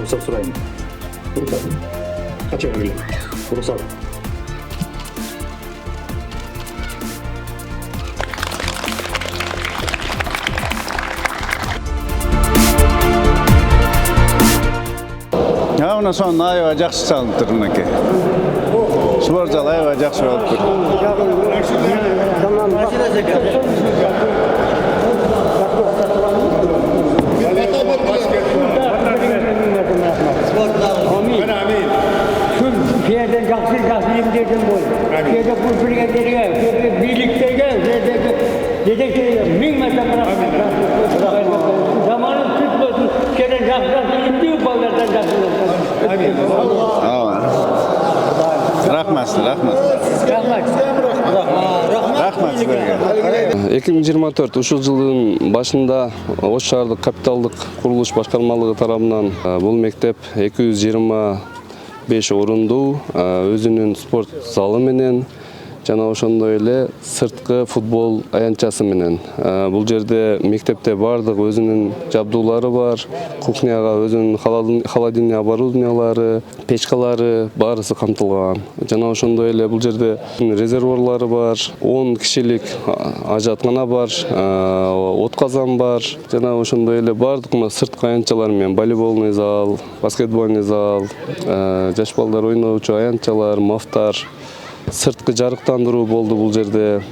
рұқсат сұраймын. Қанша келеді? Рұқсат. Мына соң айға жақсы салынып тұр мінеке. Спорт зал айға жақсы болып тұр. Yerden жақсы емдерден болды. Жерде бұл бригадерге, жерде биліктерге, жетекшілерге мың мәртебе заманын түп болсын, жерден жақсы емдеу балалардан жақсы болсын. Рахмат. Рахмат сіздерге. 2024 ушул жылдын башында Ош шаардык капиталдык курулуш башкармалыгы тарабынан бул мектеп 225 орундуу өзүнүн спорт залы менен жана ошондой эле сырткы футбол аянтчасы менен. Бул жерде мектепте бардык өзүнүн жабдуулары бар, кухняга өзүнүн холодильный оборудованиялары, печкалары баарысы камтылган. Жана ошондой эле бул жерде резервуарлары бар, 10 кишилик ажаткана бар, от казан бар. Жана ошондой эле бардык сырткы аянтчалар менен волейболный зал, баскетбольный зал, жаш балдар ойноочу аянтчалар, мафтар, сырткы жарыктандыруу болду бул жерде.